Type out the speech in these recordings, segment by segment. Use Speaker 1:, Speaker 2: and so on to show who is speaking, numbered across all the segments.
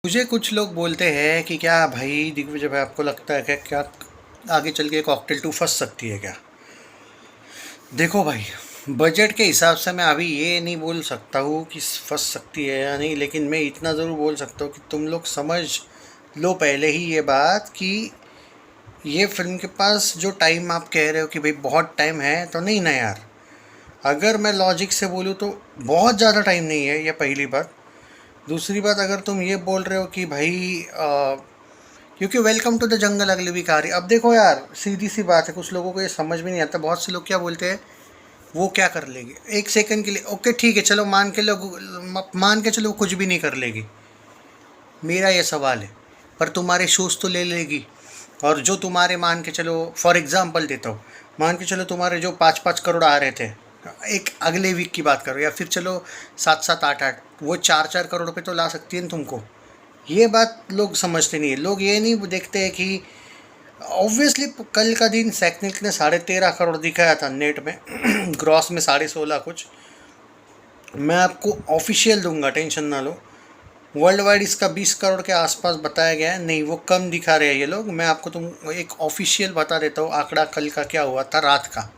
Speaker 1: मुझे कुछ लोग बोलते हैं कि क्या भाई दिग्विजय भाई, आपको लगता है क्या आगे चल के कॉकटेल 2 फंस सकती है क्या? देखो भाई, बजट के हिसाब से मैं अभी ये नहीं बोल सकता हूँ कि फंस सकती है या नहीं, लेकिन मैं इतना ज़रूर बोल सकता हूँ कि तुम लोग समझ लो पहले ही ये बात कि ये फिल्म के पास जो टाइम आप कह रहे हो कि भाई बहुत टाइम है, तो नहीं ना यार। अगर मैं लॉजिक से बोलूँ तो बहुत ज़्यादा टाइम नहीं है, ये पहली बात। दूसरी बात, अगर तुम ये बोल रहे हो कि भाई क्योंकि वेलकम टू द जंगल अगली भी आ रही। अब देखो यार, सीधी सी बात है, कुछ लोगों को ये समझ में नहीं आता। बहुत से लोग क्या बोलते हैं, वो क्या कर लेगी एक सेकंड के लिए, ओके ठीक है चलो मान के चलो वो कुछ भी नहीं कर लेगी। मेरा ये सवाल है, पर तुम्हारे शोज तो ले लेगी। और जो तुम्हारे, मान के चलो फॉर एग्जांपल देता हूँ, मान के चलो तुम्हारे जो 5-5 करोड़ आ रहे थे, एक अगले वीक की बात करो, या फिर चलो 7-7, 8-8, वो 4-4 करोड़ रुपये तो ला सकती है ना तुमको। ये बात लोग समझते नहीं है। लोग ये नहीं देखते हैं कि ऑब्वियसली कल का दिन सैकनिक ने 13.5 करोड़ दिखाया था नेट में ग्रॉस में 16.5 कुछ। मैं आपको ऑफिशियल दूंगा, टेंशन ना लो। वर्ल्ड वाइड इसका 20 करोड़ के आसपास बताया गया है। नहीं, वो कम दिखा रहे हैं ये लोग। मैं आपको तुम एक ऑफिशियल बता देता हूँ आंकड़ा, कल का क्या हुआ था रात का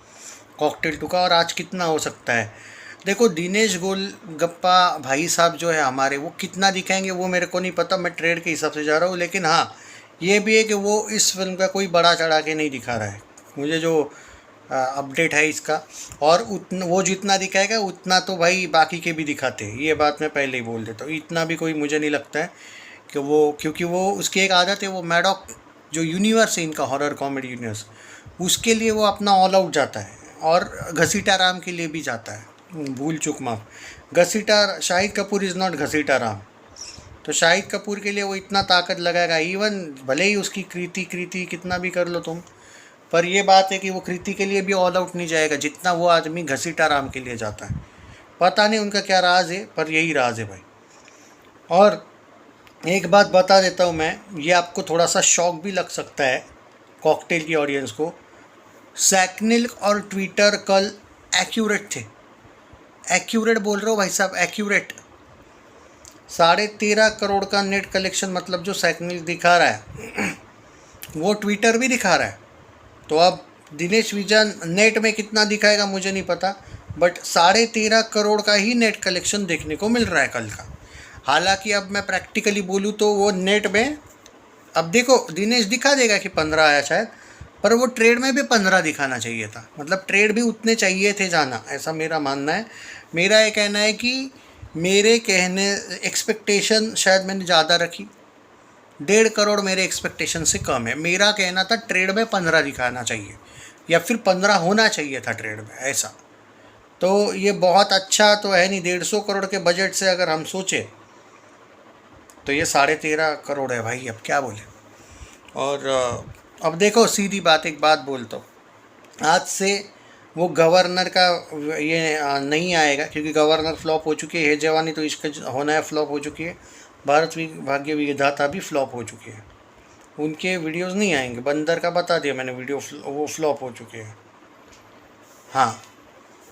Speaker 1: कॉकटेल 2 का, और आज कितना हो सकता है। देखो, दिनेश गोलगप्पा भाई साहब जो है हमारे, वो कितना दिखाएंगे वो मेरे को नहीं पता, मैं ट्रेड के हिसाब से जा रहा हूँ। लेकिन हाँ, ये भी है कि वो इस फिल्म का कोई बड़ा चढ़ा के नहीं दिखा रहा है, मुझे जो अपडेट है इसका। और उतना वो जितना दिखाएगा उतना तो भाई बाकी के भी दिखाते हैं, ये बात मैं पहले ही बोल देता हूँ। इतना भी कोई मुझे नहीं लगता है कि वो, क्योंकि वो उसकी एक आदत है, वो मैडॉक जो यूनिवर्स है इनका, हॉरर कॉमेडी यूनिवर्स, उसके लिए वो अपना ऑल आउट जाता है। और घसीटा राम के लिए भी जाता है, भूल चूक माफ। घसीटा शाहिद कपूर इज़ नॉट घसीटा राम। तो शाहिद कपूर के लिए वो इतना ताकत लगाएगा, इवन भले ही उसकी कृति कृति कितना भी कर लो तुम, पर ये बात है कि वो कृति के लिए भी ऑल आउट नहीं जाएगा जितना वो आदमी घसीटा राम के लिए जाता है। पता नहीं उनका क्या राज है, पर यही राज है भाई। और एक बात बता देता हूँ मैं, ये आपको थोड़ा सा शॉक भी लग सकता है कॉकटेल की ऑडियंस को। सैकनिल और ट्विटर कल एक्यूरेट थे। एक्यूरेट बोल रहे हो भाई साहब, एक्यूरेट। 13.5 करोड़ का नेट कलेक्शन, मतलब जो सैकनिल दिखा रहा है वो ट्विटर भी दिखा रहा है। तो अब दिनेश विजन नेट में कितना दिखाएगा मुझे नहीं पता, बट 13.5 करोड़ का ही नेट कलेक्शन देखने को मिल रहा है कल का। हालांकि अब मैं प्रैक्टिकली बोलूँ तो वो नेट में, अब देखो दिनेश दिखा देगा कि 15 आया शायद, पर वो ट्रेड में भी 15 दिखाना चाहिए था। मतलब ट्रेड भी उतने चाहिए थे जाना, ऐसा मेरा मानना है। मेरा ये कहना है कि मेरे कहने एक्सपेक्टेशन शायद मैंने ज़्यादा रखी, 1.5 करोड़ मेरे एक्सपेक्टेशन से कम है। मेरा कहना था ट्रेड में 15 दिखाना चाहिए, या फिर 15 होना चाहिए था ट्रेड में, ऐसा। तो ये बहुत अच्छा तो है नहीं, 150 करोड़ के बजट से अगर हम सोचें तो ये 13.5 करोड़ है भाई, अब क्या बोले। और अब देखो, सीधी बात, एक बात बोलता हूँ, आज से वो गवर्नर का ये नहीं आएगा, क्योंकि गवर्नर फ्लॉप हो चुकी है जवानी तो इश्क होना है फ्लॉप हो चुकी है, भारत भाग्य विधाता भी फ्लॉप हो चुकी है। उनके वीडियोस नहीं आएंगे, बंदर का बता दिया मैंने, वीडियो वो फ्लॉप हो चुके हैं। हाँ,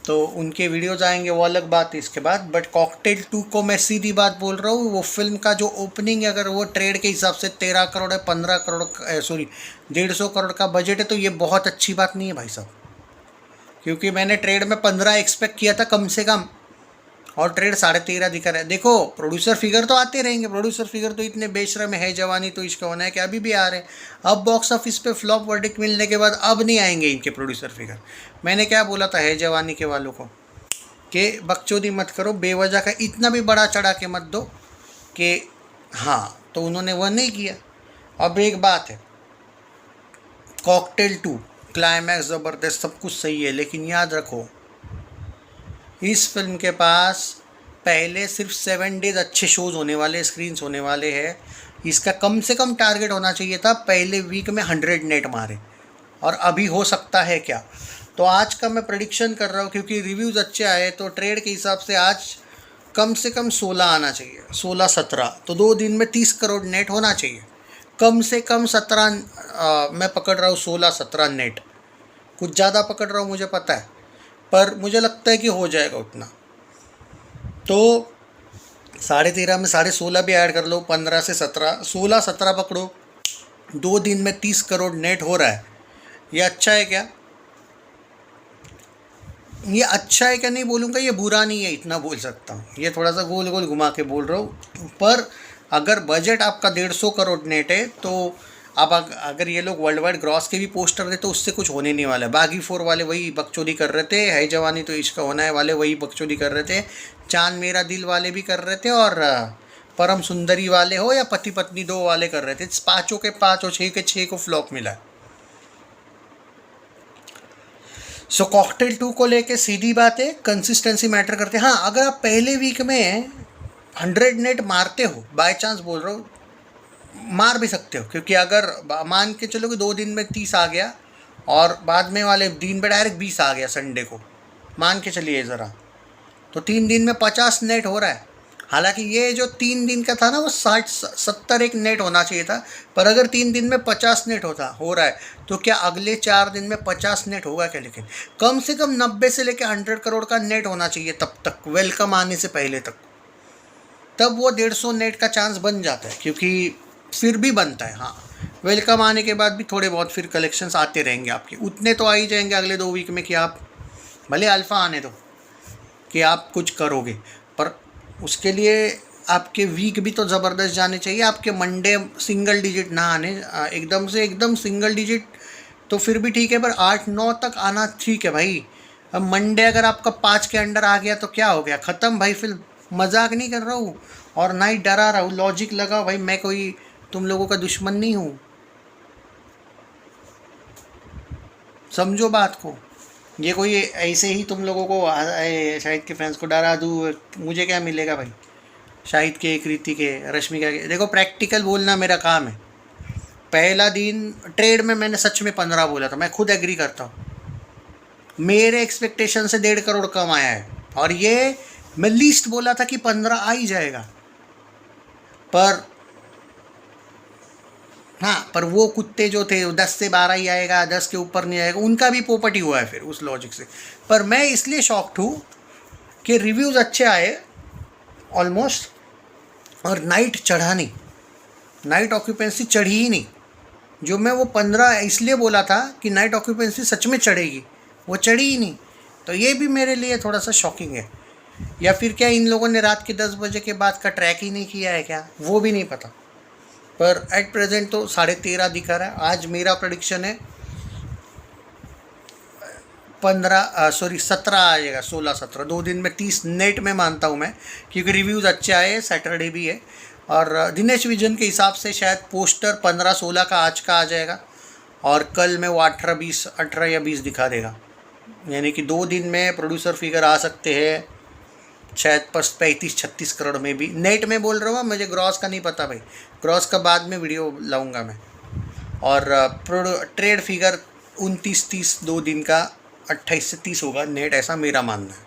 Speaker 1: तो उनके वीडियोज़ आएंगे वो अलग बात है इसके बाद। बट कॉकटेल 2 को मैं सीधी बात बोल रहा हूँ, वो फिल्म का जो ओपनिंग है, अगर वो ट्रेड के हिसाब से 13 करोड़ है, 15 करोड़, सॉरी 150 करोड़ का बजट है, तो ये बहुत अच्छी बात नहीं है भाई साहब। क्योंकि मैंने ट्रेड में 15 एक्सपेक्ट किया था कम से कम, और ट्रेड 13.5 दिखा रहा है। देखो, प्रोड्यूसर फिगर तो आते रहेंगे, प्रोड्यूसर फिगर तो इतने बेशर्म है जवानी तो इसका होना है कि अभी भी आ रहे हैं। अब बॉक्स ऑफिस पे फ्लॉप वर्डिक्ट मिलने के बाद अब नहीं आएंगे इनके प्रोड्यूसर फिगर। मैंने क्या बोला था है जवानी के वालों को कि बकचोदी मत करो, बेवजह का इतना भी बड़ा चढ़ा के मत दो कि हाँ, तो उन्होंने वह नहीं किया। अब एक बात है, कॉकटेल 2 क्लाइमैक्स ज़बरदस्त, सब कुछ सही है, लेकिन याद रखो इस फिल्म के पास पहले सिर्फ 7 डेज अच्छे शोज़ होने वाले, स्क्रीन्स होने वाले हैं। इसका कम से कम टारगेट होना चाहिए था पहले वीक में 100 नेट मारे, और अभी हो सकता है क्या। तो आज का मैं प्रेडिक्शन कर रहा हूँ, क्योंकि रिव्यूज़ अच्छे आए, तो ट्रेड के हिसाब से आज कम से कम 16 आना चाहिए, 16-17, तो 2 दिन में 30 करोड़ नेट होना चाहिए। कम से कम 17, मैं पकड़ रहा हूँ 16-17 नेट, कुछ ज़्यादा पकड़ रहा हूँ मुझे पता है, पर मुझे लगता है कि हो जाएगा उतना। तो 13.5 में 16.5 भी ऐड कर लो, 15 से 17, 16-17 पकड़ो, 2 दिन में 30 करोड़ नेट हो रहा है। ये अच्छा है क्या? ये अच्छा है क्या नहीं बोलूँगा, ये बुरा नहीं है, इतना बोल सकता हूँ। ये थोड़ा सा गोल गोल घुमा के बोल रहा हूँ। पर अगर बजट आपका 150 करोड़ नेट है तो अब अगर ये लोग वर्ल्ड वाइड ग्रॉस के भी पोस्टर दे तो उससे कुछ होने नहीं वाला है। बागी 4 वाले वही बकचोदी कर रहे थे, है जवानी तो इश्क होना है वाले वही बकचोदी कर रहे थे, चांद मेरा दिल वाले भी कर रहे थे, और परम सुंदरी वाले हो या पति पत्नी 2 वाले कर रहे थे। पाँचों के पाँचों, 6 के 6 को फ्लॉप मिला। सो कॉकटेल 2 को लेके सीधी बात है, कंसिस्टेंसी मैटर करते हैं। हाँ, अगर आप पहले वीक में 100 नेट मारते हो, बाय चांस बोल रहा हूँ, मार भी सकते हो, क्योंकि अगर मान के चलो कि 2 दिन में 30 आ गया और बाद में वाले दिन में डायरेक्ट 20 आ गया संडे को, मान के चलिए ज़रा, तो 3 दिन में 50 नेट हो रहा है। हालांकि ये जो 3 दिन का था ना, वो 60-70 एक नेट होना चाहिए था, पर अगर 3 दिन में 50 नेट हो रहा है तो क्या अगले 4 दिन में 50 नेट होगा क्या? लेकिन कम से कम 90 से लेकर 100 करोड़ का नेट होना चाहिए तब तक, वेलकम आने से पहले तक, तब वो 150 नेट का चांस बन जाता है, क्योंकि फिर भी बनता है। हाँ, वेलकम आने के बाद भी थोड़े बहुत फिर कलेक्शंस आते रहेंगे आपके, उतने तो आ ही जाएंगे अगले 2 वीक में कि आप भले अल्फ़ा आने दो कि आप कुछ करोगे, पर उसके लिए आपके वीक भी तो ज़बरदस्त जाने चाहिए। आपके मंडे सिंगल डिजिट ना आने एकदम से, एकदम सिंगल डिजिट तो फिर भी ठीक है, पर 8-9 तक आना ठीक है भाई। अब मंडे अगर आपका 5 के अंडर आ गया तो क्या हो गया, ख़त्म भाई। फिर मजाक नहीं कर रहा हूँ और ना ही डरा रहा हूँ, लॉजिक लगाओ भाई, मैं कोई तुम लोगों का दुश्मन नहीं हूँ, समझो बात को। ये कोई ऐसे ही तुम लोगों को शाहिद के फैंस को डरा दूँ, मुझे क्या मिलेगा भाई? शाहिद के, कृति के, रश्मिका के, देखो प्रैक्टिकल बोलना मेरा काम है। पहला दिन ट्रेड में मैंने सच में 15 बोला था, मैं खुद एग्री करता हूँ। मेरे एक्सपेक्टेशन से 1.5 करोड़ कम आया है, और ये मैं लीस्ट बोला था कि 15 आ ही जाएगा। पर हाँ, पर वो कुत्ते जो थे 10 से 12 ही आएगा, 10 के ऊपर नहीं आएगा, उनका भी पोपट ही हुआ है फिर उस लॉजिक से। पर मैं इसलिए शॉक्ड हूँ कि रिव्यूज़ अच्छे आए ऑलमोस्ट, और नाइट चढ़ा नहीं, नाइट ऑक्यूपेंसी चढ़ी ही नहीं। जो मैं वो 15 इसलिए बोला था कि नाइट ऑक्यूपेंसी सच में चढ़ेगी, वो चढ़ी ही नहीं। तो ये भी मेरे लिए थोड़ा सा शॉकिंग है। या फिर क्या इन लोगों ने रात के 10 बजे के बाद का ट्रैक ही नहीं किया है क्या, वो भी नहीं पता। पर एट प्रेजेंट तो 13.5 दिखा रहा है। आज मेरा प्रेडिक्शन है 17 आएगा, 16-17, 2 दिन में 30 नेट में मानता हूँ मैं, क्योंकि रिव्यूज़ अच्छे आए, सैटरडे भी है। और दिनेश विजन के हिसाब से शायद पोस्टर 15-16 का आज का आ जाएगा, और कल में वो 18 या 20 दिखा देगा। यानी कि 2 दिन में प्रोड्यूसर फिगर आ सकते हैं शायद 35-36 करोड़ में भी। नेट में बोल रहा हूँ, मुझे ग्रॉस का नहीं पता भाई, ग्रॉस का बाद में वीडियो लाऊंगा मैं। और ट्रेड फिगर 29-30 2 दिन का 28 से 30 होगा नेट, ऐसा मेरा मानना है।